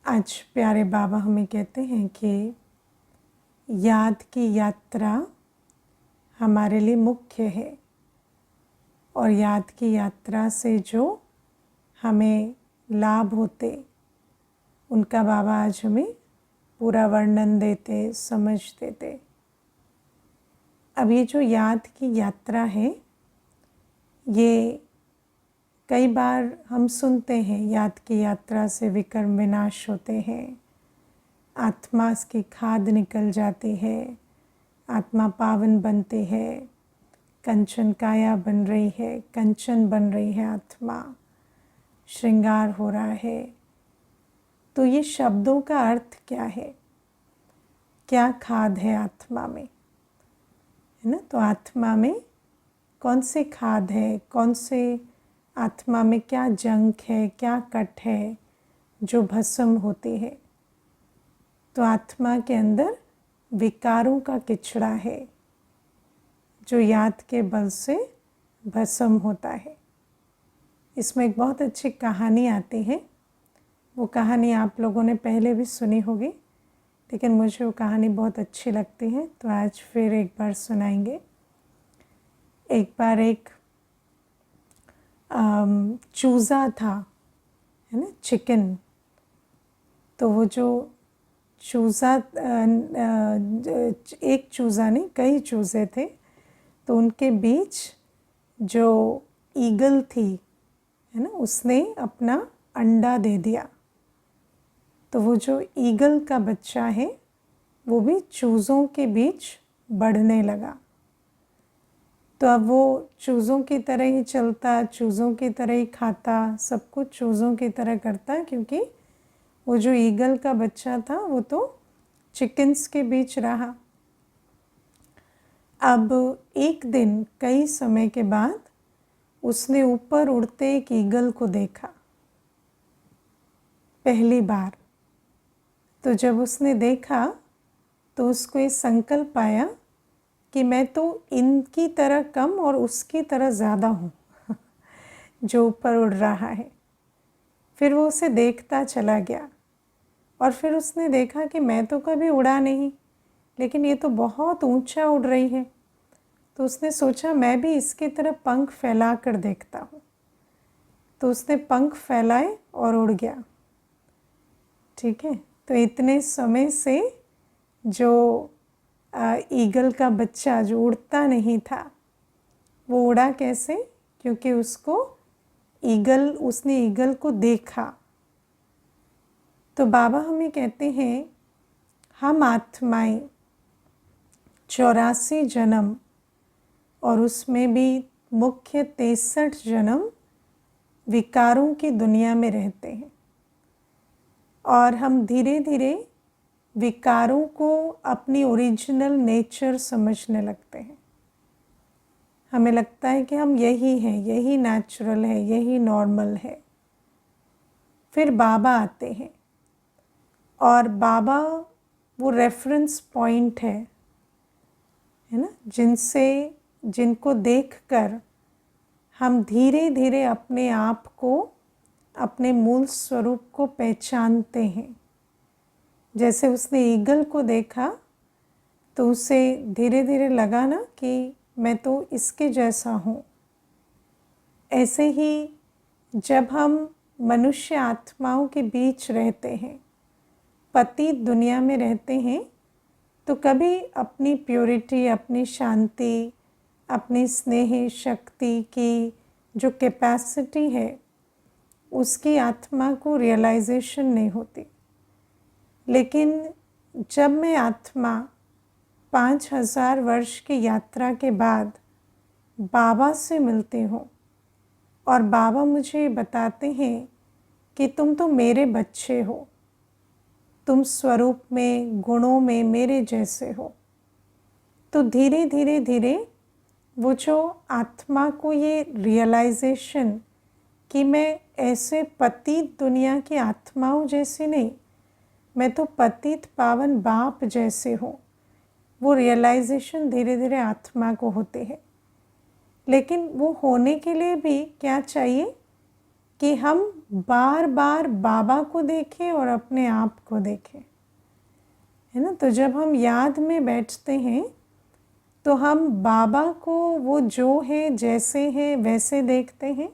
आज प्यारे बाबा हमें कहते हैं कि याद की यात्रा हमारे लिए मुख्य है और याद की यात्रा से जो हमें लाभ होते उनका बाबा आज हमें पूरा वर्णन देते, समझ देते। अब ये जो याद की यात्रा है, ये कई बार हम सुनते हैं, याद की यात्रा से विकर्म विनाश होते हैं, आत्मा की खाद निकल जाती है, आत्मा पावन बनती है, कंचन काया बन रही है, कंचन बन रही है आत्मा, श्रृंगार हो रहा है। तो ये शब्दों का अर्थ क्या है? क्या खाद है आत्मा में, है ना? तो आत्मा में कौन से खाद है, कौन से आत्मा में क्या जंक है, क्या कट है जो भस्म होती है? तो आत्मा के अंदर विकारों का किचड़ा है जो याद के बल से भस्म होता है। इसमें एक बहुत अच्छी कहानी आती है। वो कहानी आप लोगों ने पहले भी सुनी होगी, लेकिन मुझे वो कहानी बहुत अच्छी लगती है, तो आज फिर एक बार सुनाएंगे। एक बार एक चूज़ा था, है ना, चिकन। तो वो जो चूज़ा, एक चूज़ा नहीं, कई चूज़े थे, तो उनके बीच जो ईगल थी, है ना, उसने अपना अंडा दे दिया। तो वो जो ईगल का बच्चा है वो भी चूज़ों के बीच बढ़ने लगा। तो अब वो चूज़ों की तरह ही चलता, चूज़ों की तरह ही खाता, सब कुछ चूज़ों की तरह करता, क्योंकि वो जो ईगल का बच्चा था वो तो चिकन्स के बीच रहा। अब एक दिन कई समय के बाद उसने ऊपर उड़ते एक ईगल को देखा पहली बार। तो जब उसने देखा तो उसको ये संकल्प आया कि मैं तो इनकी तरह कम और उसकी तरह ज़्यादा हूँ जो ऊपर उड़ रहा है। फिर वो उसे देखता चला गया और फिर उसने देखा कि मैं तो कभी उड़ा नहीं, लेकिन ये तो बहुत ऊंचा उड़ रही है। तो उसने सोचा मैं भी इसकी तरह पंख फैला कर देखता हूँ। तो उसने पंख फैलाए और उड़ गया। ठीक है, तो इतने समय से जो ईगल का बच्चा जो उड़ता नहीं था वो उड़ा कैसे? क्योंकि उसने ईगल को देखा। तो बाबा हमें कहते हैं हम आत्माएं 84 जन्म और उसमें भी मुख्य 63 जन्म विकारों की दुनिया में रहते हैं और हम धीरे धीरे विकारों को अपनी ओरिजिनल नेचर समझने लगते हैं। हमें लगता है कि हम यही हैं, यही नेचुरल है, यही नॉर्मल है। फिर बाबा आते हैं और बाबा वो रेफरेंस पॉइंट है ना, जिनको देखकर हम धीरे धीरे अपने आप को, अपने मूल स्वरूप को पहचानते हैं। जैसे उसने ईगल को देखा तो उसे धीरे धीरे लगा ना कि मैं तो इसके जैसा हूँ। ऐसे ही जब हम मनुष्य आत्माओं के बीच रहते हैं, पतित दुनिया में रहते हैं, तो कभी अपनी प्योरिटी, अपनी शांति, अपनी स्नेह शक्ति की जो कैपेसिटी है उसकी आत्मा को रियलाइजेशन नहीं होती। लेकिन जब मैं आत्मा 5000 वर्ष की यात्रा के बाद बाबा से मिलती हूँ और बाबा मुझे बताते हैं कि तुम तो मेरे बच्चे हो, तुम स्वरूप में, गुणों में मेरे जैसे हो, तो धीरे धीरे धीरे वो जो आत्मा को ये रियलाइजेशन कि मैं ऐसे पतित दुनिया की आत्माओं जैसे नहीं, मैं तो पतित पावन बाप जैसे हूँ, वो रियलाइजेशन धीरे धीरे आत्मा को होती है। लेकिन वो होने के लिए भी क्या चाहिए कि हम बार बार बाबा को देखें और अपने आप को देखें, है ना। तो जब हम याद में बैठते हैं तो हम बाबा को वो जो है, जैसे है वैसे देखते हैं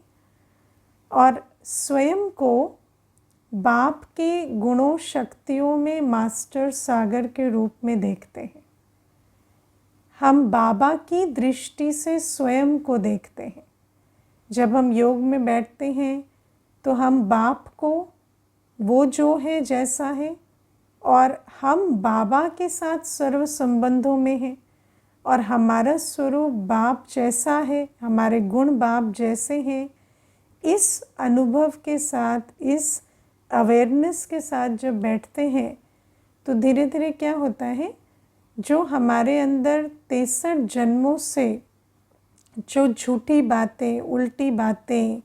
और स्वयं को बाप के गुणों शक्तियों में मास्टर सागर के रूप में देखते हैं। हम बाबा की दृष्टि से स्वयं को देखते हैं। जब हम योग में बैठते हैं तो हम बाप को वो जो है, जैसा है, और हम बाबा के साथ सर्व संबंधों में हैं और हमारा स्वरूप बाप जैसा है, हमारे गुण बाप जैसे हैं। इस अनुभव के साथ, इस अवेयरनेस के साथ जब बैठते हैं तो धीरे धीरे क्या होता है, जो हमारे अंदर 63 जन्मों से जो झूठी बातें, उल्टी बातें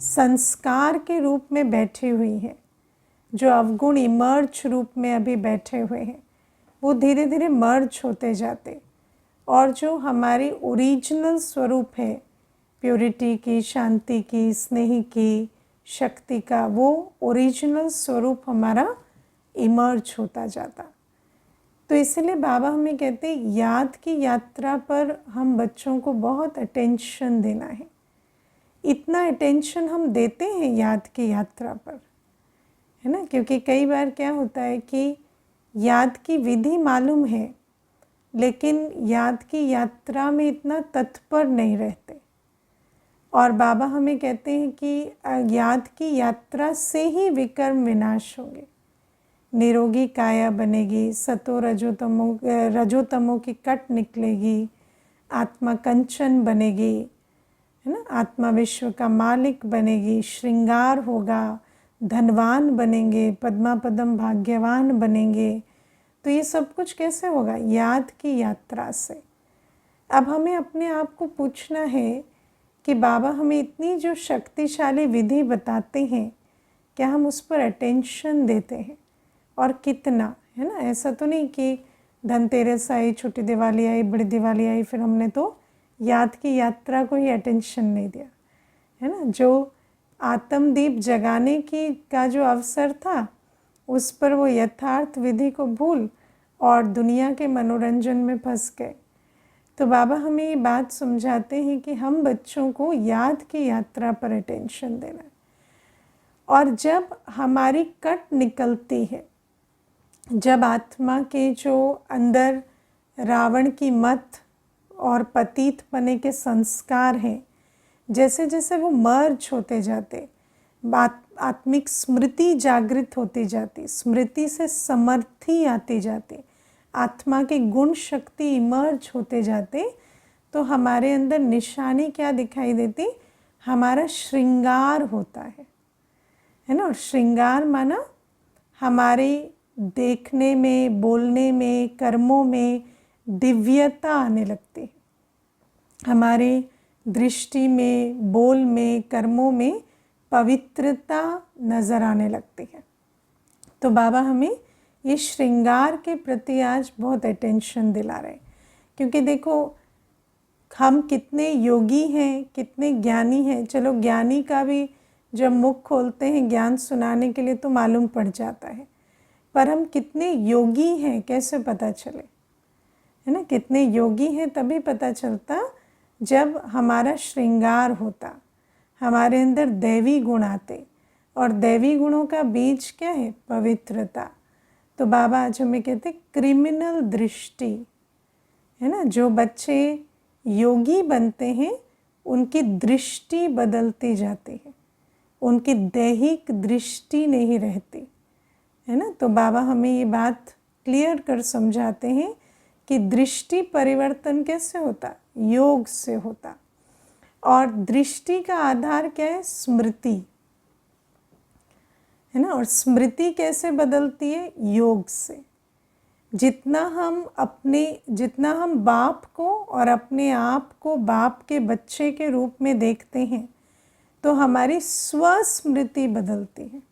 संस्कार के रूप में बैठी हुई हैं, जो अवगुण इमर्ज रूप में अभी बैठे हुए हैं, वो धीरे धीरे मर्ज होते जाते और जो हमारी ओरिजिनल स्वरूप है, प्योरिटी की, शांति की, स्नेह की, शक्ति का, वो ओरिजिनल स्वरूप हमारा इमर्ज होता जाता। तो इसलिए बाबा हमें कहते हैं याद की यात्रा पर हम बच्चों को बहुत अटेंशन देना है। इतना अटेंशन हम देते हैं याद की यात्रा पर, है ना, क्योंकि कई बार क्या होता है कि याद की विधि मालूम है लेकिन याद की यात्रा में इतना तत्पर नहीं रहते। और बाबा हमें कहते हैं कि याद की यात्रा से ही विकर्म विनाश होंगे, निरोगी काया बनेगी, सतो रजोतमो की कट निकलेगी, आत्मा कंचन बनेगी, है ना, आत्मा विश्व का मालिक बनेगी, श्रृंगार होगा, धनवान बनेंगे, पद्मा पदम भाग्यवान बनेंगे। तो ये सब कुछ कैसे होगा? याद की यात्रा से। अब हमें अपने आप को पूछना है कि बाबा हमें इतनी जो शक्तिशाली विधि बताते हैं, क्या हम उस पर अटेंशन देते हैं और कितना, है ना। ऐसा तो नहीं कि धनतेरस आई, छोटी दिवाली आई, बड़ी दिवाली आई, फिर हमने तो याद की यात्रा को ही अटेंशन नहीं दिया, है ना। जो आत्मदीप जगाने की का जो अवसर था उस पर वो यथार्थ विधि को भूल और दुनिया के मनोरंजन में फंस गए। तो बाबा हमें ये बात समझाते हैं कि हम बच्चों को याद की यात्रा पर अटेंशन देना है। और जब हमारी कट निकलती है, जब आत्मा के जो अंदर रावण की मत और पतित पने के संस्कार हैं, जैसे जैसे वो मर्ज होते जाते, आत्मिक स्मृति जागृत होती जाती, स्मृति से समर्थी आती जाती, आत्मा के गुण शक्ति इमर्ज होते जाते, तो हमारे अंदर निशानी क्या दिखाई देती? हमारा श्रृंगार होता है ना। और श्रृंगार माना हमारे देखने में, बोलने में, कर्मों में दिव्यता आने लगती है, हमारे दृष्टि में, बोल में, कर्मों में पवित्रता नज़र आने लगती है। तो बाबा हमें ये श्रृंगार के प्रति आज बहुत अटेंशन दिला रहे हैं, क्योंकि देखो हम कितने योगी हैं, कितने ज्ञानी हैं। चलो ज्ञानी का भी जब मुख खोलते हैं ज्ञान सुनाने के लिए तो मालूम पड़ जाता है, पर हम कितने योगी हैं कैसे पता चले, है ना। कितने योगी हैं तभी पता चलता जब हमारा श्रृंगार होता, हमारे अंदर दैवी गुण आते, और दैवी गुणों का बीज क्या है? पवित्रता। तो बाबा आज हमें कहते क्रिमिनल दृष्टि, है ना। जो बच्चे योगी बनते हैं उनकी दृष्टि बदलती जाती है, उनकी दैहिक दृष्टि नहीं रहती, है ना। तो बाबा हमें ये बात क्लियर कर समझाते हैं कि दृष्टि परिवर्तन कैसे होता? योग से होता। और दृष्टि का आधार क्या है? स्मृति, है ना। और स्मृति कैसे बदलती है? योग से। जितना हम बाप को और अपने आप को बाप के बच्चे के रूप में देखते हैं तो हमारी स्वस्मृति बदलती है।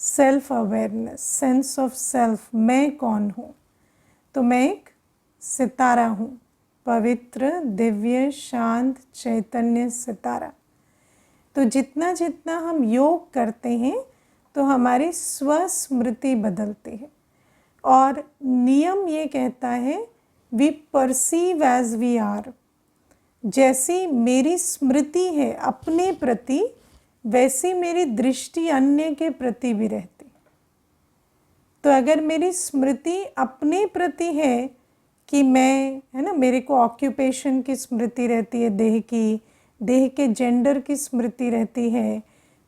Self awareness, sense of self, मैं कौन हूँ? तो मैं एक सितारा हूँ, पवित्र, दिव्य, शांत, चैतन्य सितारा। तो जितना जितना हम योग करते हैं तो हमारी स्वस्मृति बदलती है। और नियम ये कहता है we perceive as we are. जैसी मेरी स्मृति है अपने प्रति, वैसी मेरी दृष्टि अन्य के प्रति भी रहती। तो अगर मेरी स्मृति अपने प्रति है कि मैं, है ना, मेरे को ऑक्यूपेशन की स्मृति रहती है, देह के जेंडर की स्मृति रहती है,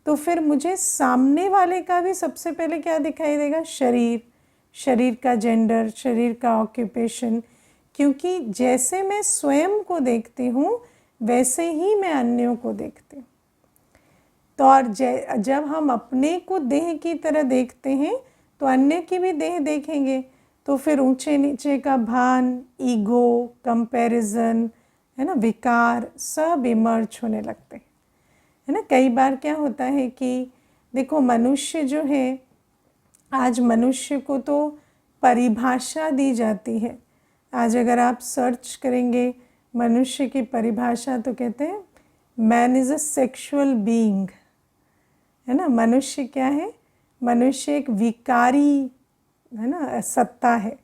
तो फिर मुझे सामने वाले का भी सबसे पहले क्या दिखाई देगा? शरीर का जेंडर, शरीर का ऑक्यूपेशन। क्योंकि जैसे मैं स्वयं को देखती हूँ वैसे ही मैं अन्यों को देखती हूँ। तो और जब हम अपने को देह की तरह देखते हैं तो अन्य की भी देह देखेंगे, तो फिर ऊंचे नीचे का भान, ईगो, कंपैरिजन, है ना, विकार सब इमर्ज होने लगते हैं, है ना। कई बार क्या होता है कि देखो मनुष्य जो है, आज मनुष्य को तो परिभाषा दी जाती है। आज अगर आप सर्च करेंगे मनुष्य की परिभाषा तो कहते हैं man is a sexual being, है ना। मनुष्य क्या है? मनुष्य एक विकारी, है ना, सत्ता है।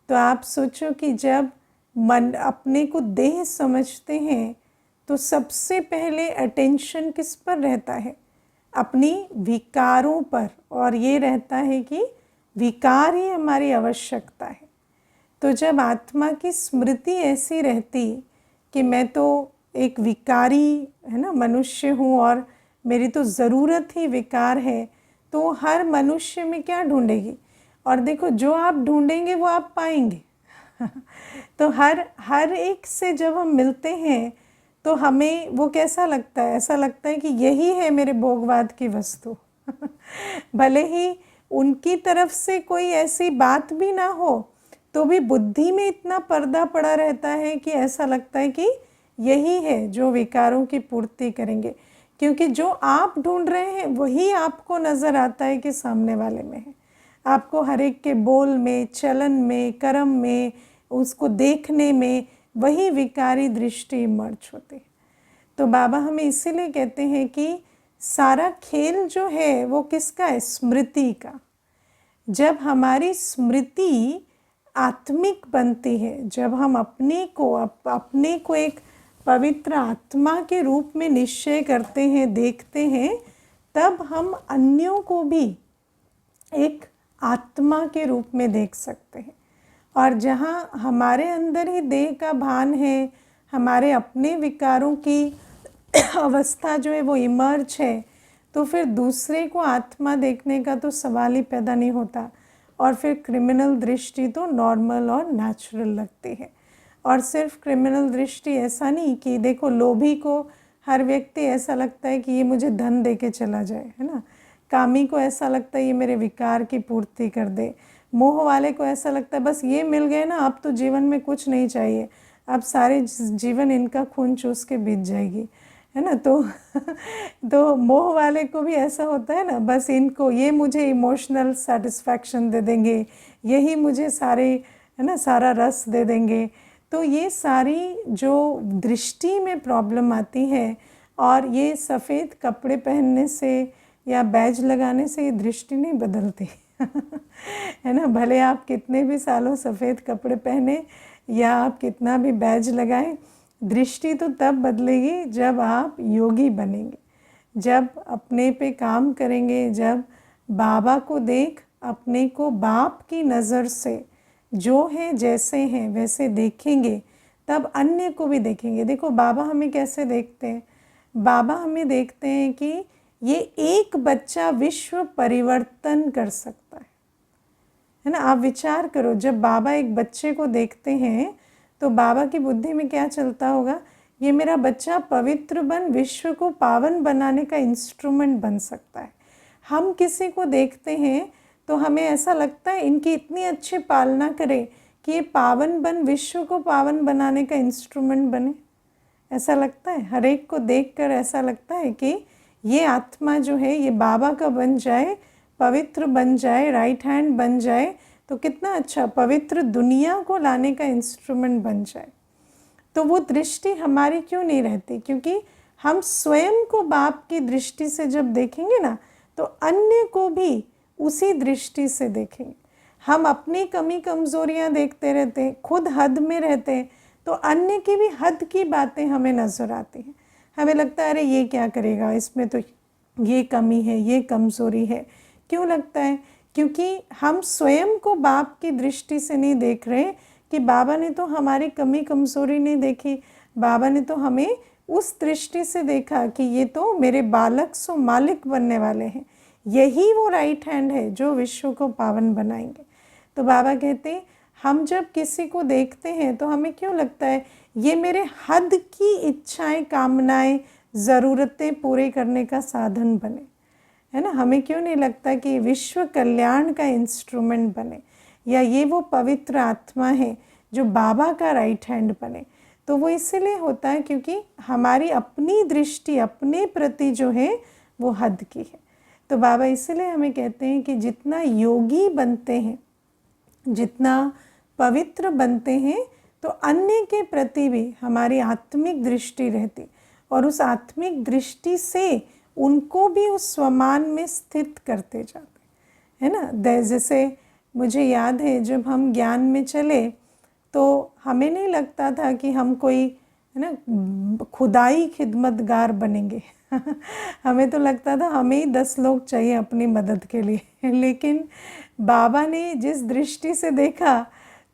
तो आप सोचो कि जब मन अपने को देह समझते हैं तो सबसे पहले अटेंशन किस पर रहता है? अपनी विकारों पर। और ये रहता है कि विकार ही हमारी आवश्यकता है। तो जब आत्मा की स्मृति ऐसी रहती कि मैं तो एक विकारी, है ना, मनुष्य हूँ और मेरी तो ज़रूरत ही विकार है, तो हर मनुष्य में क्या ढूंढेगी? और देखो जो आप ढूंढेंगे वो आप पाएंगे। तो हर एक से जब हम मिलते हैं तो हमें वो कैसा लगता है? ऐसा लगता है कि यही है मेरे भोगवाद की वस्तु। भले ही उनकी तरफ से कोई ऐसी बात भी ना हो तो भी बुद्धि में इतना पर्दा पड़ा रहता है कि ऐसा लगता है कि यही है जो विकारों की पूर्ति करेंगे। क्योंकि जो आप ढूंढ रहे हैं वही आपको नज़र आता है कि सामने वाले में है। आपको हर एक के बोल में, चलन में, कर्म में, उसको देखने में वही विकारी दृष्टि इमर्ज होती है। तो बाबा हमें इसीलिए कहते हैं कि सारा खेल जो है वो किसका है? स्मृति का। जब हमारी स्मृति आत्मिक बनती है, जब हम अपने को एक पवित्र आत्मा के रूप में निश्चय करते हैं, देखते हैं, तब हम अन्यों को भी एक आत्मा के रूप में देख सकते हैं। और जहाँ हमारे अंदर ही देह का भान है, हमारे अपने विकारों की अवस्था जो है वो इमर्ज है, तो फिर दूसरे को आत्मा देखने का तो सवाल ही पैदा नहीं होता। और फिर क्रिमिनल दृष्टि तो नॉर्मल और नेचुरल लगती है। और सिर्फ क्रिमिनल दृष्टि ऐसा नहीं कि देखो लोभी को हर व्यक्ति ऐसा लगता है कि ये मुझे धन दे के चला जाए, है ना। कामी को ऐसा लगता है ये मेरे विकार की पूर्ति कर दे। मोह वाले को ऐसा लगता है बस ये मिल गए ना, अब तो जीवन में कुछ नहीं चाहिए, अब सारे जीवन इनका खून चूस के बीत जाएगी, है ना। तो मोह वाले को भी ऐसा होता है ना, बस इनको ये मुझे इमोशनल सेटिस्फैक्शन दे देंगे, यही मुझे सारे, है ना, सारा रस दे देंगे। तो ये सारी जो दृष्टि में प्रॉब्लम आती है, और ये सफ़ेद कपड़े पहनने से या बैज लगाने से ये दृष्टि नहीं बदलती। है ना। भले आप कितने भी सालों सफ़ेद कपड़े पहने या आप कितना भी बैज लगाएं, दृष्टि तो तब बदलेगी जब आप योगी बनेंगे, जब अपने पे काम करेंगे, जब बाबा को देख अपने को बाप की नज़र से जो है जैसे हैं वैसे देखेंगे, तब अन्य को भी देखेंगे। देखो बाबा हमें कैसे देखते हैं? बाबा हमें देखते हैं कि ये एक बच्चा विश्व परिवर्तन कर सकता है ना। आप विचार करो, जब बाबा एक बच्चे को देखते हैं तो बाबा की बुद्धि में क्या चलता होगा? ये मेरा बच्चा पवित्र बन विश्व को पावन बनाने का इंस्ट्रूमेंट बन सकता है। हम किसी को देखते हैं तो हमें ऐसा लगता है इनकी इतनी अच्छी पालना करें कि ये पावन बन विश्व को पावन बनाने का इंस्ट्रूमेंट बने। ऐसा लगता है, हर एक को देखकर ऐसा लगता है कि ये आत्मा जो है ये बाबा का बन जाए, पवित्र बन जाए, राइट हैंड बन जाए, तो कितना अच्छा, पवित्र दुनिया को लाने का इंस्ट्रूमेंट बन जाए। तो वो दृष्टि हमारी क्यों नहीं रहती? क्योंकि हम स्वयं को बाप की दृष्टि से जब देखेंगे ना, तो अन्य को भी उसी दृष्टि से देखेंगे। हम अपनी कमी कमज़ोरियाँ देखते रहते हैं, खुद हद में रहते हैं, तो अन्य की भी हद की बातें हमें नज़र आती हैं। हमें लगता है अरे ये क्या करेगा, इसमें तो ये कमी है, ये कमज़ोरी है। क्यों लगता है? क्योंकि हम स्वयं को बाप की दृष्टि से नहीं देख रहे कि बाबा ने तो हमारी कमी कमज़ोरी नहीं देखी, बाबा ने तो हमें उस दृष्टि से देखा कि ये तो मेरे बालक सो मालिक बनने वाले हैं, यही वो राइट हैंड है जो विश्व को पावन बनाएंगे। तो बाबा कहते हैं हम जब किसी को देखते हैं तो हमें क्यों लगता है ये मेरे हद की इच्छाएं, कामनाएं, ज़रूरतें पूरे करने का साधन बने, है ना। हमें क्यों नहीं लगता कि विश्व कल्याण का इंस्ट्रूमेंट बने, या ये वो पवित्र आत्मा है जो बाबा का राइट हैंड बने। तो वो इसलिए होता है क्योंकि हमारी अपनी दृष्टि अपने प्रति जो है वो हद की है। तो बाबा इसलिए हमें कहते हैं कि जितना योगी बनते हैं, जितना पवित्र बनते हैं, तो अन्य के प्रति भी हमारी आत्मिक दृष्टि रहती, और उस आत्मिक दृष्टि से उनको भी उस स्वमान में स्थित करते जाते, है ना। जैसे मुझे याद है जब हम ज्ञान में चले तो हमें नहीं लगता था कि हम कोई, है ना, खुदाई खिदमतगार बनेंगे हमें तो लगता था हमें ही 10 लोग चाहिए अपनी मदद के लिए लेकिन बाबा ने जिस दृष्टि से देखा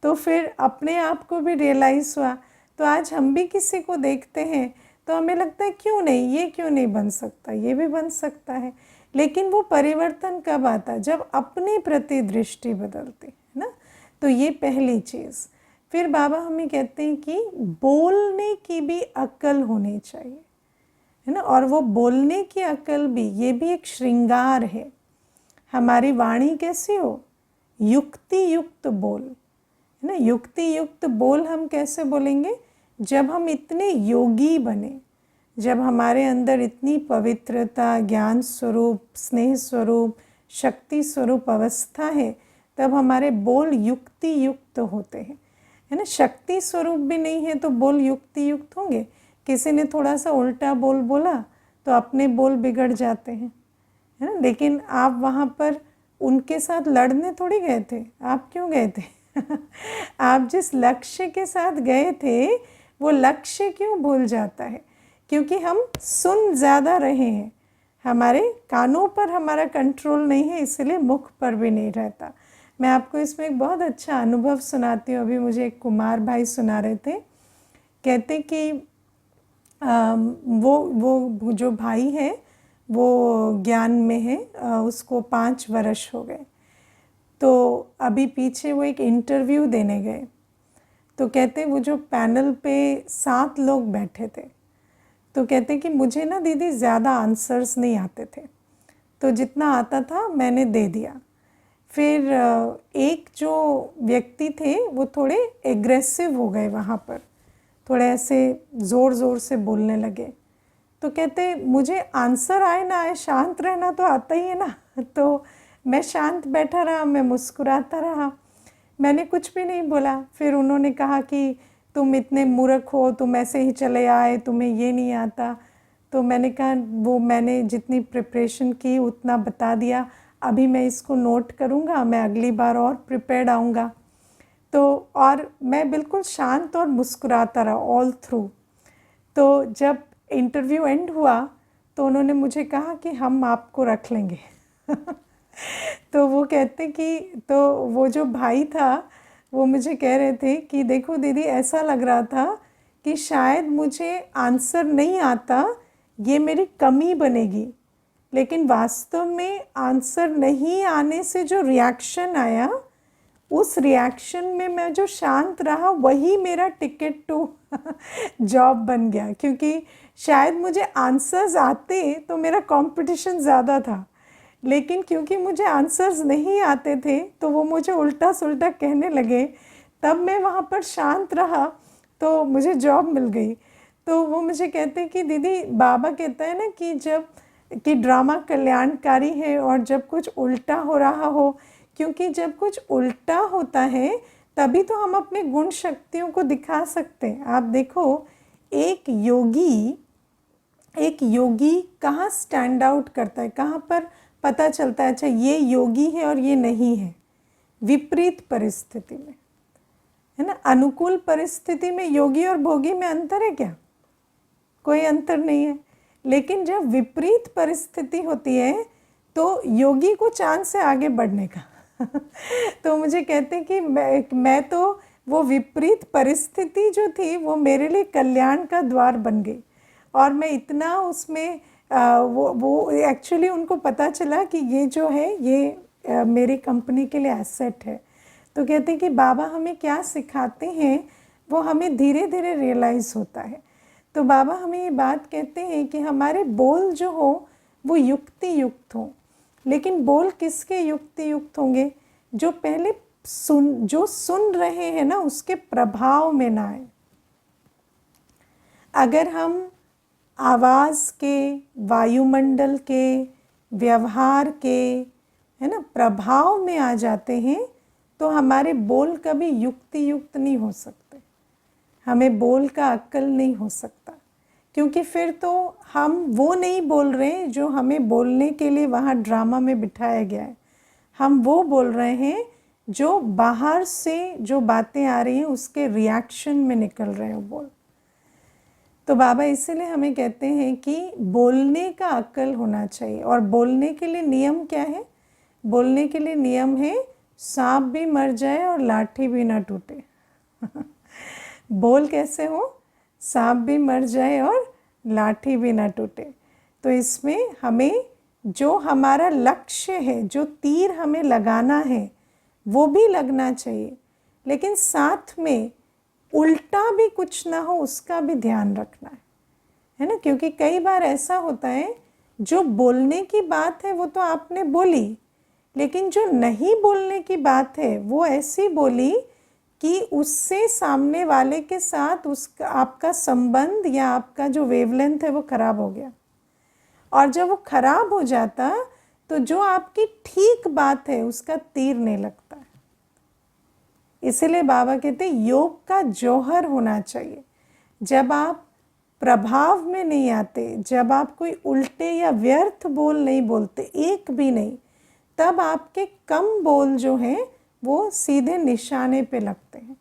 तो फिर अपने आप को भी रियलाइज़ हुआ। तो आज हम भी किसी को देखते हैं तो हमें लगता है क्यों नहीं, ये क्यों नहीं बन सकता, ये भी बन सकता है। लेकिन वो परिवर्तन कब आता? जब अपने प्रति दृष्टि बदलती है ना। तो ये पहली चीज़। फिर बाबा हमें कहते हैं कि बोलने की भी अक्ल होनी चाहिए, है ना। और वो बोलने की अक्ल भी, ये भी एक श्रृंगार है। हमारी वाणी कैसी हो? युक्ति युक्त बोल, है ना। युक्ति युक्त बोल हम कैसे बोलेंगे? जब हम इतने योगी बने, जब हमारे अंदर इतनी पवित्रता, ज्ञान स्वरूप, स्नेह स्वरूप, शक्ति स्वरूप अवस्था है, तब हमारे बोल युक्ति युक्त होते हैं, है ना। शक्ति स्वरूप भी नहीं है तो बोल युक्ति युक्त होंगे? किसी ने थोड़ा सा उल्टा बोल बोला तो अपने बोल बिगड़ जाते हैं, है ना। लेकिन आप वहाँ पर उनके साथ लड़ने थोड़ी गए थे, आप क्यों गए थे आप जिस लक्ष्य के साथ गए थे वो लक्ष्य क्यों भूल जाता है? क्योंकि हम सुन ज़्यादा रहे हैं, हमारे कानों पर हमारा कंट्रोल नहीं है, इसलिए मुख पर भी नहीं रहता। मैं आपको इसमें एक बहुत अच्छा अनुभव सुनाती हूँ। अभी मुझे एक कुमार भाई सुना रहे थे, कहते कि वो जो भाई है वो ज्ञान में है, उसको 5 वर्ष हो गए। तो अभी पीछे वो एक इंटरव्यू देने गए, तो कहते वो जो पैनल पे 7 लोग बैठे थे, तो कहते कि मुझे ना दीदी ज़्यादा आंसर्स नहीं आते थे, तो जितना आता था मैंने दे दिया। फिर एक जो व्यक्ति थे वो थोड़े एग्रेसिव हो गए, वहाँ पर थोड़े ऐसे ज़ोर ज़ोर से बोलने लगे। तो कहते मुझे आंसर आए ना आए, शांत रहना तो आता ही है ना तो मैं शांत बैठा रहा, मैं मुस्कुराता रहा, मैंने कुछ भी नहीं बोला। फिर उन्होंने कहा कि तुम इतने मूर्ख हो, तुम ऐसे ही चले आए, तुम्हें ये नहीं आता। तो मैंने कहा वो मैंने जितनी प्रिपरेशन की उतना बता दिया, अभी मैं इसको नोट करूँगा, मैं अगली बार और प्रिपेयर्ड आऊँगा। तो और मैं बिल्कुल शांत और मुस्कुराता रहा ऑल थ्रू। तो जब इंटरव्यू एंड हुआ तो उन्होंने मुझे कहा कि हम आपको रख लेंगे तो वो कहते कि, तो वो जो भाई था वो मुझे कह रहे थे कि देखो दीदी, ऐसा लग रहा था कि शायद मुझे आंसर नहीं आता, ये मेरी कमी बनेगी, लेकिन वास्तव में आंसर नहीं आने से जो रिएक्शन आया, उस रिएक्शन में मैं जो शांत रहा वही मेरा टिकट टू जॉब बन गया। क्योंकि शायद मुझे आंसर्स आते तो मेरा कंपटीशन ज़्यादा था, लेकिन क्योंकि मुझे आंसर्स नहीं आते थे तो वो मुझे उल्टा सुल्टा कहने लगे, तब मैं वहाँ पर शांत रहा तो मुझे जॉब मिल गई। तो वो मुझे कहते कि दीदी, बाबा कहता है ना कि जब कि ड्रामा कल्याणकारी है, और जब कुछ उल्टा हो रहा हो, क्योंकि जब कुछ उल्टा होता है तभी तो हम अपने गुण शक्तियों को दिखा सकते हैं। आप देखो, एक योगी एक योगी कहाँ स्टैंड आउट करता है, कहाँ पर पता चलता है अच्छा ये योगी है और ये नहीं है? विपरीत परिस्थिति में, है ना। अनुकूल परिस्थिति में योगी और भोगी में अंतर है क्या? कोई अंतर नहीं है। लेकिन जब विपरीत परिस्थिति होती है तो योगी को चांस है आगे बढ़ने का तो मुझे कहते हैं कि मैं तो वो विपरीत परिस्थिति जो थी वो मेरे लिए कल्याण का द्वार बन गई, और मैं इतना उसमें वो एक्चुअली उनको पता चला कि ये जो है ये मेरी कंपनी के लिए एसेट है। तो कहते हैं कि बाबा हमें क्या सिखाते हैं वो हमें धीरे धीरे रियलाइज़ होता है। तो बाबा हमें ये बात कहते हैं कि हमारे बोल जो हो वो युक्ति युक्त हो, लेकिन बोल किसके युक्ति युक्त होंगे? जो पहले जो सुन रहे हैं ना उसके प्रभाव में ना आए। अगर हम आवाज़ के, वायुमंडल के, व्यवहार के, है ना, प्रभाव में आ जाते हैं तो हमारे बोल कभी युक्ति युक्त नहीं हो सकते, हमें बोल का अक्ल नहीं हो सकता, क्योंकि फिर तो हम वो नहीं बोल रहे जो हमें बोलने के लिए वहाँ ड्रामा में बिठाया गया है। हम वो बोल रहे हैं जो बाहर से जो बातें आ रही हैं उसके रिएक्शन में निकल रहे हैं बोल। तो बाबा इसीलिए हमें कहते हैं कि बोलने का अक्ल होना चाहिए। और बोलने के लिए नियम क्या है? बोलने के लिए नियम है सांप भी मर जाए और लाठी भी ना टूटे बोल कैसे हो? सांप भी मर जाए और लाठी भी ना टूटे। तो इसमें हमें जो हमारा लक्ष्य है, जो तीर हमें लगाना है वो भी लगना चाहिए, लेकिन साथ में उल्टा भी कुछ ना हो उसका भी ध्यान रखना है ना। क्योंकि कई बार ऐसा होता है जो बोलने की बात है वो तो आपने बोली, लेकिन जो नहीं बोलने की बात है वो ऐसी बोली कि उससे सामने वाले के साथ उसका आपका संबंध या आपका जो वेवलेंथ है वो खराब हो गया। और जब वो खराब हो जाता तो जो आपकी ठीक बात है उसका तीर नहीं लगता है। इसीलिए बाबा कहते हैं योग का जौहर होना चाहिए। जब आप प्रभाव में नहीं आते, जब आप कोई उल्टे या व्यर्थ बोल नहीं बोलते, एक भी नहीं, तब आपके कम बोल जो हैं वो सीधे निशाने पे लगते हैं।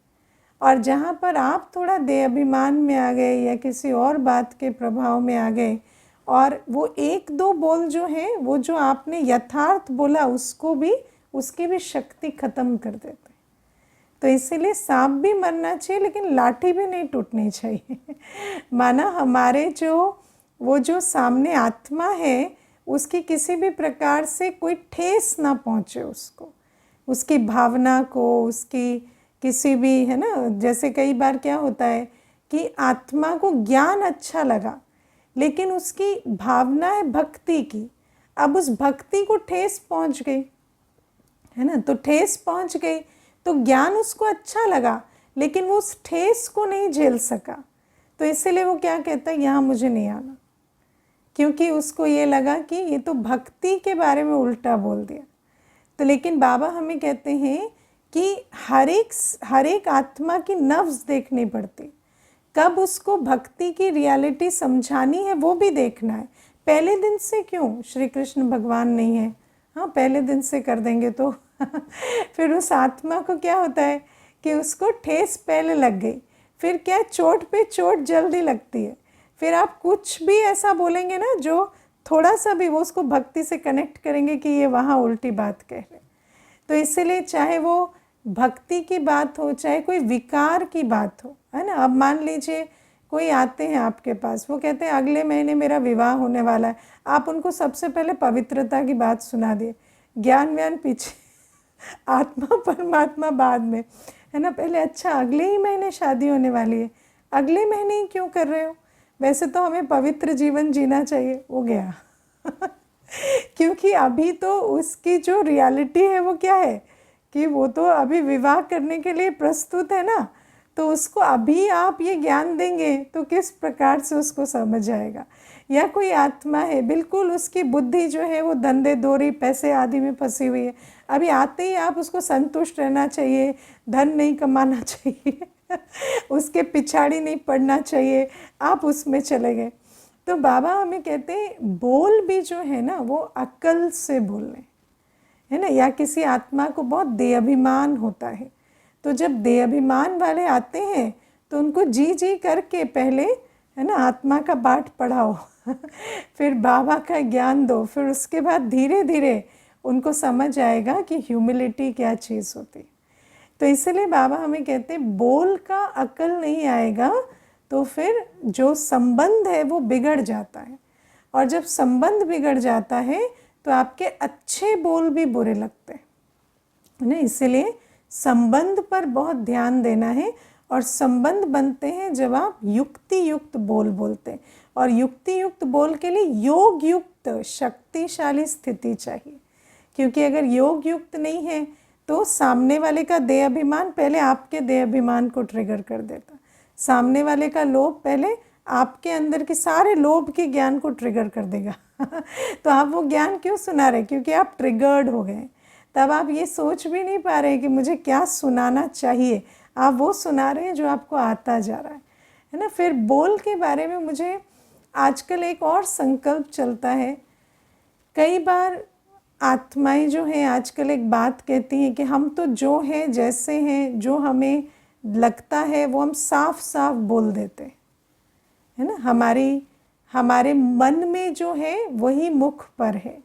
और जहाँ पर आप थोड़ा देह अभिमान में आ गए या किसी और बात के प्रभाव में आ गए और वो एक दो बोल जो हैं वो जो आपने यथार्थ बोला उसको भी, उसकी भी शक्ति ख़त्म कर देते। तो इसीलिए सांप भी मरना चाहिए लेकिन लाठी भी नहीं टूटनी चाहिए माना हमारे वो जो सामने आत्मा है उसकी किसी भी प्रकार से कोई ठेस ना पहुँचे उसको, उसकी भावना को, उसकी किसी भी, है ना। जैसे कई बार क्या होता है कि आत्मा को ज्ञान अच्छा लगा लेकिन उसकी भावना है भक्ति की, अब उस भक्ति को ठेस पहुंच गई, है ना। तो ठेस पहुंच गई तो ज्ञान उसको अच्छा लगा लेकिन वो उस ठेस को नहीं झेल सका, तो इसीलिए वो क्या कहता है यहाँ मुझे नहीं आना, क्योंकि उसको ये लगा कि ये तो भक्ति के बारे में उल्टा बोल दिया। तो लेकिन बाबा हमें कहते हैं कि हर एक आत्मा की नफ्स देखनी पड़ती, कब उसको भक्ति की रियलिटी समझानी है वो भी देखना है। पहले दिन से क्यों? श्री कृष्ण भगवान नहीं है, हाँ पहले दिन से कर देंगे तो फिर उस आत्मा को क्या होता है कि उसको ठेस पहले लग गई, फिर क्या चोट पे चोट जल्दी लगती है, फिर आप कुछ भी ऐसा बोलेंगे ना जो थोड़ा सा भी वो उसको भक्ति से कनेक्ट करेंगे कि ये वहाँ उल्टी बात कह रहे। तो इसीलिए चाहे वो भक्ति की बात हो चाहे कोई विकार की बात हो, है ना। अब मान लीजिए कोई आते हैं आपके पास, वो कहते हैं अगले महीने मेरा विवाह होने वाला है, आप उनको सबसे पहले पवित्रता की बात सुना दिए, ज्ञान व्यान पीछे आत्मा परमात्मा बाद में, है ना। पहले अच्छा अगले ही महीने शादी होने वाली है, अगले महीने ही क्यों कर रहे हो, वैसे तो हमें पवित्र जीवन जीना चाहिए, वो गया क्योंकि अभी तो उसकी जो रियलिटी है वो क्या है कि वो तो अभी विवाह करने के लिए प्रस्तुत है ना, तो उसको अभी आप ये ज्ञान देंगे तो किस प्रकार से उसको समझ आएगा। या कोई आत्मा है बिल्कुल उसकी बुद्धि जो है वो धंधे दोरी पैसे आदि में फंसी हुई है, अभी आते ही आप उसको संतुष्ट रहना चाहिए, धन नहीं कमाना चाहिए उसके पिछाड़ी नहीं पड़ना चाहिए, आप उसमें चले गए। तो बाबा हमें कहते हैं बोल भी जो है ना वो अक्ल से बोलने, है ना। या किसी आत्मा को बहुत देहाभिमान होता है, तो जब देहाभिमान वाले आते हैं तो उनको जी जी करके पहले, है ना, आत्मा का पाठ पढ़ाओ फिर बाबा का ज्ञान दो, फिर उसके बाद धीरे धीरे उनको समझ आएगा कि ह्यूमिलिटी क्या चीज़ होती है। तो इसलिए बाबा हमें कहते हैं बोल का अकल नहीं आएगा तो फिर जो संबंध है वो बिगड़ जाता है, और जब संबंध बिगड़ जाता है तो आपके अच्छे बोल भी बुरे लगते हैं, है ना। इसीलिए संबंध पर बहुत ध्यान देना है, और संबंध बनते हैं जब आप युक्ति युक्त बोल बोलते हैं, और युक्ति युक्त बोल के लिए योग युक्त शक्तिशाली स्थिति चाहिए, क्योंकि अगर योग युक्त नहीं है तो सामने वाले का देह अभिमान पहले आपके देह अभिमान को ट्रिगर कर देता, सामने वाले का लोभ पहले आपके अंदर के सारे लोभ के ज्ञान को ट्रिगर कर देगा तो आप वो ज्ञान क्यों सुना रहे, क्योंकि आप ट्रिगर्ड हो गए। तब आप ये सोच भी नहीं पा रहे कि मुझे क्या सुनाना चाहिए, आप वो सुना रहे हैं जो आपको आता जा रहा है ना। फिर बोल के बारे में मुझे आजकल एक और संकल्प चलता है। कई बार आत्माएं जो हैं आजकल एक बात कहती हैं कि हम तो जो हैं जैसे हैं, जो हमें लगता है वो हम साफ साफ बोल देते हैं, है ना। हमारे मन में जो है वही मुख पर है,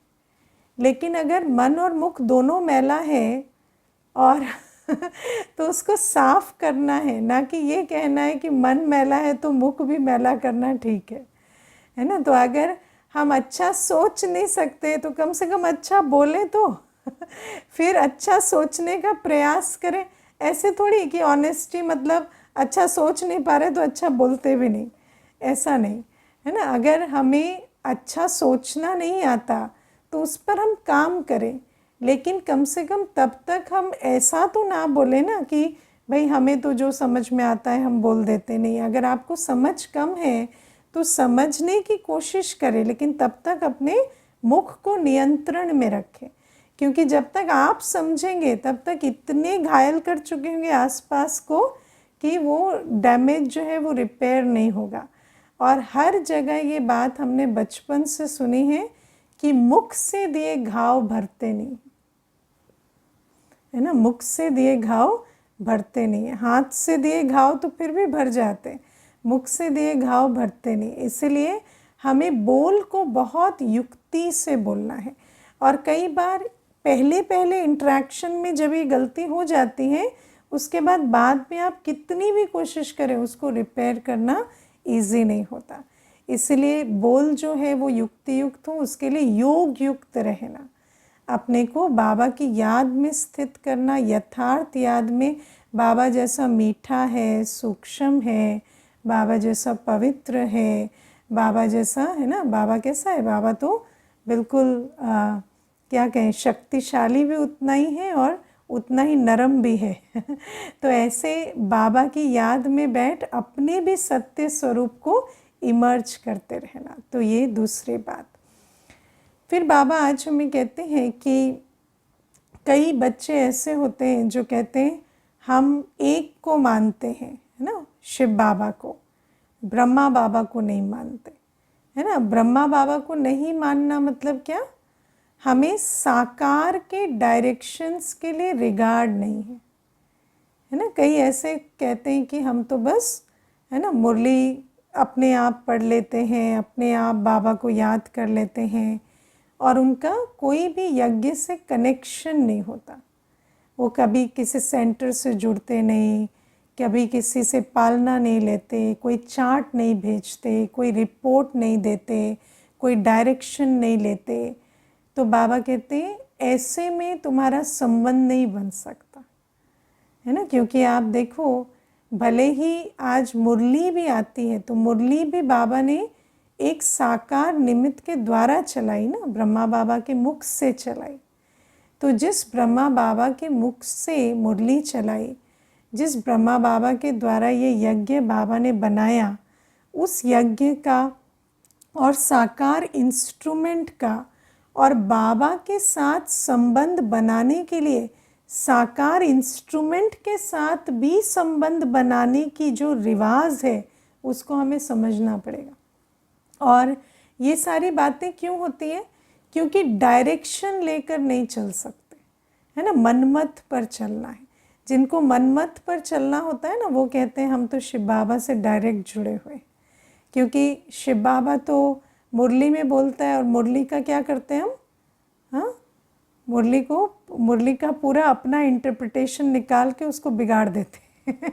लेकिन अगर मन और मुख दोनों मैला है और तो उसको साफ करना है, ना कि ये कहना है कि मन मैला है तो मुख भी मैला करना ठीक है ना। तो अगर हम अच्छा सोच नहीं सकते तो कम से कम अच्छा बोलें तो फिर अच्छा सोचने का प्रयास करें। ऐसे थोड़ी कि ऑनेस्टी मतलब अच्छा सोच नहीं पा रहे तो अच्छा बोलते भी नहीं, ऐसा नहीं, है ना। अगर हमें अच्छा सोचना नहीं आता तो उस पर हम काम करें, लेकिन कम से कम तब तक हम ऐसा तो ना बोले ना कि भाई हमें तो जो समझ में आता है हम बोल देते नहीं। अगर आपको समझ कम है तो समझने की कोशिश करें, लेकिन तब तक अपने मुख को नियंत्रण में रखें, क्योंकि जब तक आप समझेंगे तब तक इतने घायल कर चुके होंगे आसपास को कि वो डैमेज जो है वो रिपेयर नहीं होगा। और हर जगह ये बात हमने बचपन से सुनी है कि मुख से दिए घाव भरते नहीं, है ना। मुख से दिए घाव भरते नहीं है, हाथ से दिए घाव तो फिर भी भर जाते, मुख से दिए घाव भरते नहीं। इसलिए हमें बोल को बहुत युक्ति से बोलना है। और कई बार पहले पहले इंटरेक्शन में जब ये गलती हो जाती है, उसके बाद में आप कितनी भी कोशिश करें उसको रिपेयर करना इजी नहीं होता। इसलिए बोल जो है वो युक्ति युक्त हो, उसके लिए योग युक्त रहना, अपने को बाबा की याद में स्थित करना, यथार्थ याद में। बाबा जैसा मीठा है, सूक्ष्म है, बाबा जैसा पवित्र है, बाबा जैसा, है ना। बाबा कैसा है, बाबा तो बिल्कुल क्या कहें, शक्तिशाली भी उतना ही है और उतना ही नरम भी है तो ऐसे बाबा की याद में बैठ अपने भी सत्य स्वरूप को इमर्ज करते रहना। तो ये दूसरी बात। फिर बाबा आज हमें कहते हैं कि कई बच्चे ऐसे होते हैं जो कहते हैं हम एक को मानते हैं, है ना, शिव बाबा को, ब्रह्मा बाबा को नहीं मानते, है ना। ब्रह्मा बाबा को नहीं मानना मतलब क्या, हमें साकार के डायरेक्शंस के लिए रिगार्ड नहीं है ना। कई ऐसे कहते हैं कि हम तो बस, है ना, मुरली अपने आप पढ़ लेते हैं, अपने आप बाबा को याद कर लेते हैं, और उनका कोई भी यज्ञ से कनेक्शन नहीं होता। वो कभी किसी सेंटर से जुड़ते नहीं, कभी किसी से पालना नहीं लेते, कोई चार्ट नहीं भेजते, कोई रिपोर्ट नहीं देते, कोई डायरेक्शन नहीं लेते। तो बाबा कहते हैं ऐसे में तुम्हारा संबंध नहीं बन सकता, है ना। क्योंकि आप देखो, भले ही आज मुरली भी आती है तो मुरली भी बाबा ने एक साकार निमित्त के द्वारा चलाई ना, ब्रह्मा बाबा के मुख से चलाई। तो जिस ब्रह्मा बाबा के मुख से मुरली चलाई, जिस ब्रह्मा बाबा के द्वारा ये यज्ञ बाबा ने बनाया, उस यज्ञ का और साकार इंस्ट्रूमेंट का और बाबा के साथ संबंध बनाने के लिए साकार इंस्ट्रूमेंट के साथ भी संबंध बनाने की जो रिवाज है उसको हमें समझना पड़ेगा। और ये सारी बातें क्यों होती हैं? क्योंकि डायरेक्शन लेकर नहीं चल सकते, है ना, मनमत पर चलना है। जिनको मनमत पर चलना होता है ना, वो कहते हैं हम तो शिव बाबा से डायरेक्ट जुड़े हुए, क्योंकि शिव बाबा तो मुरली में बोलता है और मुरली का क्या करते हैं हम, हाँ, मुरली का पूरा अपना इंटरप्रिटेशन निकाल के उसको बिगाड़ देते हैं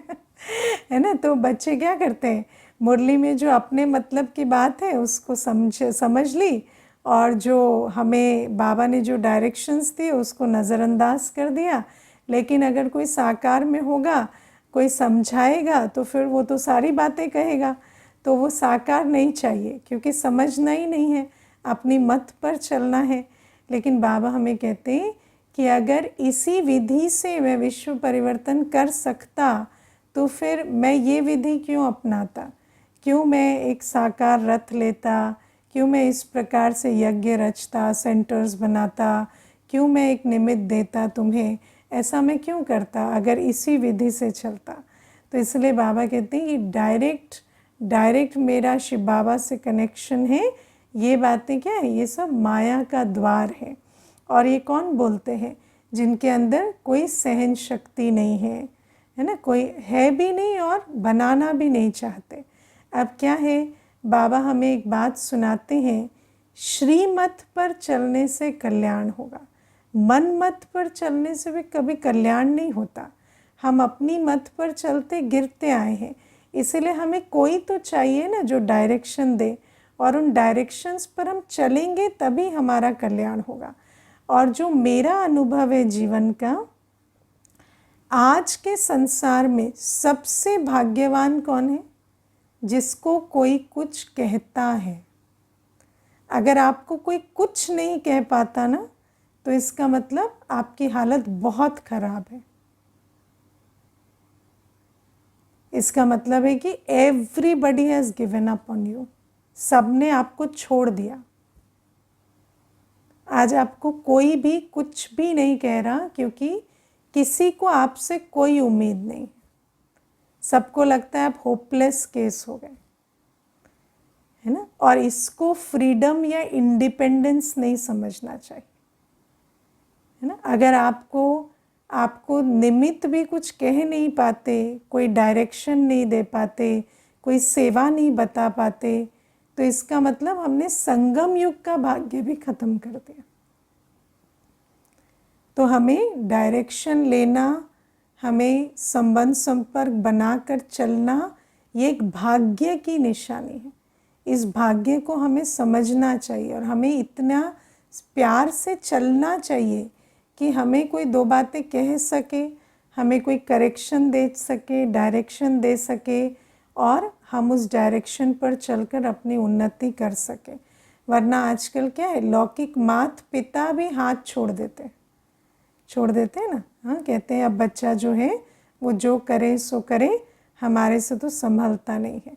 है ना। तो बच्चे क्या करते हैं, मुरली में जो अपने मतलब की बात है उसको समझ ली, और जो हमें बाबा ने जो डायरेक्शंस दिए उसको नज़रअंदाज कर दिया। लेकिन अगर कोई साकार में होगा, कोई समझाएगा, तो फिर वो तो सारी बातें कहेगा, तो वो साकार नहीं चाहिए, क्योंकि समझना ही नहीं है, अपनी मत पर चलना है। लेकिन बाबा हमें कहते हैं कि अगर इसी विधि से मैं विश्व परिवर्तन कर सकता, तो फिर मैं ये विधि क्यों अपनाता, क्यों मैं एक साकार रथ लेता, क्यों मैं इस प्रकार से यज्ञ रचता, सेंटर्स बनाता, क्यों मैं एक निमित्त देता तुम्हें, ऐसा मैं क्यों करता अगर इसी विधि से चलता। तो इसलिए बाबा कहते हैं कि डायरेक्ट मेरा शिव बाबा से कनेक्शन है। ये बातें क्या है, ये सब माया का द्वार है। और ये कौन बोलते हैं? जिनके अंदर कोई सहन शक्ति नहीं है ना, कोई है भी नहीं और बनाना भी नहीं चाहते। अब क्या है, बाबा हमें एक बात सुनाते हैं, श्रीमत पर चलने से कल्याण होगा, मन मत पर चलने से भी कभी कल्याण नहीं होता। हम अपनी मत पर चलते गिरते आए हैं, इसीलिए हमें कोई तो चाहिए ना जो डायरेक्शन दे, और उन डायरेक्शंस पर हम चलेंगे तभी हमारा कल्याण होगा। और जो मेरा अनुभव है जीवन का, आज के संसार में सबसे भाग्यवान कौन है? जिसको कोई कुछ कहता है। अगर आपको कोई कुछ नहीं कह पाता ना, तो इसका मतलब आपकी हालत बहुत खराब है। इसका मतलब है कि everybody has given up on you, सबने आपको छोड़ दिया। आज आपको कोई भी कुछ भी नहीं कह रहा, क्योंकि किसी को आपसे कोई उम्मीद नहीं। सबको लगता है आप होपलेस केस हो गए, है ना। और इसको फ्रीडम या इंडिपेंडेंस नहीं समझना चाहिए, है ना। अगर आपको निमित्त भी कुछ कह नहीं पाते, कोई डायरेक्शन नहीं दे पाते, कोई सेवा नहीं बता पाते, तो इसका मतलब हमने संगम युग का भाग्य भी खत्म कर दिया। तो हमें डायरेक्शन लेना, हमें संबंध संपर्क बनाकर चलना, ये एक भाग्य की निशानी है। इस भाग्य को हमें समझना चाहिए और हमें इतना प्यार से चलना चाहिए कि हमें कोई दो बातें कह सके, हमें कोई करेक्शन दे सके, डायरेक्शन दे सके, और हम उस डायरेक्शन पर चलकर अपनी उन्नति कर सके। वरना आजकल क्या है, लौकिक माता पिता भी हाथ छोड़ देते हैं ना। हाँ, कहते हैं अब बच्चा जो है वो जो करे सो करे, हमारे से तो संभलता नहीं है।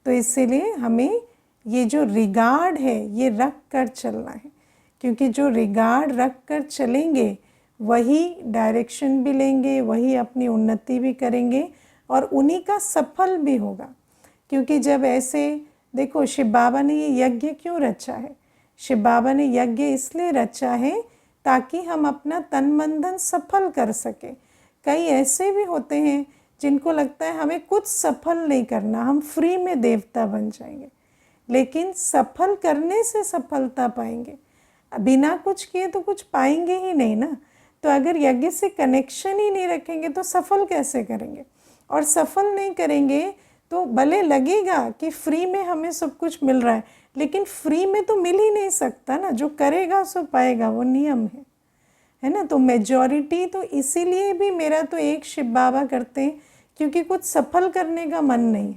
तो इसीलिए हमें ये जो रिगार्ड है ये रख कर चलना है, क्योंकि जो रिगार्ड रख कर चलेंगे वही डायरेक्शन भी लेंगे, वही अपनी उन्नति भी करेंगे, और उन्हीं का सफल भी होगा। क्योंकि जब ऐसे देखो, शिव बाबा ने ये यज्ञ क्यों रचा है? शिव बाबा ने यज्ञ इसलिए रचा है ताकि हम अपना तन मन धन सफल कर सके। कई ऐसे भी होते हैं जिनको लगता है हमें कुछ सफल नहीं करना, हम फ्री में देवता बन जाएंगे। लेकिन सफल करने से सफलता पाएंगे, बिना कुछ किए तो कुछ पाएंगे ही नहीं ना। तो अगर यज्ञ से कनेक्शन ही नहीं रखेंगे तो सफल कैसे करेंगे? और सफल नहीं करेंगे तो भले लगेगा कि फ्री में हमें सब कुछ मिल रहा है, लेकिन फ्री में तो मिल ही नहीं सकता ना। जो करेगा सो पाएगा, वो नियम है ना। तो मेजॉरिटी तो इसीलिए भी मेरा तो एक शिव बाबा करते हैं क्योंकि कुछ सफल करने का मन नहीं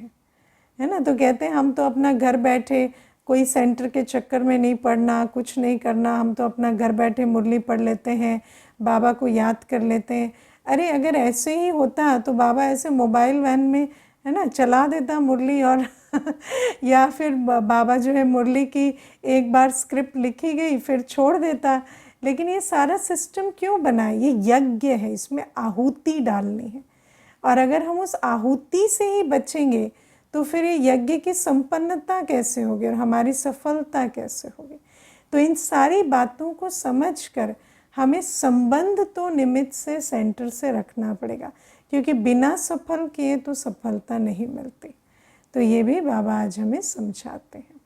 है ना। तो कहते हैं हम तो अपना घर बैठे, कोई सेंटर के चक्कर में नहीं पड़ना, कुछ नहीं करना, हम तो अपना घर बैठे मुरली पढ़ लेते हैं, बाबा को याद कर लेते हैं। अरे अगर ऐसे ही होता तो बाबा ऐसे मोबाइल वैन में, है ना, चला देता मुरली, और या फिर बाबा जो है मुरली की एक बार स्क्रिप्ट लिखी गई फिर छोड़ देता। लेकिन ये सारा सिस्टम क्यों बना है? ये यज्ञ है, इसमें आहुति डालनी है। और अगर हम उस आहुति से ही बचेंगे तो फिर ये यज्ञ की संपन्नता कैसे होगी और हमारी सफलता कैसे होगी। तो इन सारी बातों को समझकर हमें संबंध तो निमित्त से, सेंटर से रखना पड़ेगा, क्योंकि बिना सफल किए तो सफलता नहीं मिलती। तो ये भी बाबा आज हमें समझाते हैं।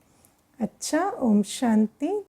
अच्छा, ओम शांति।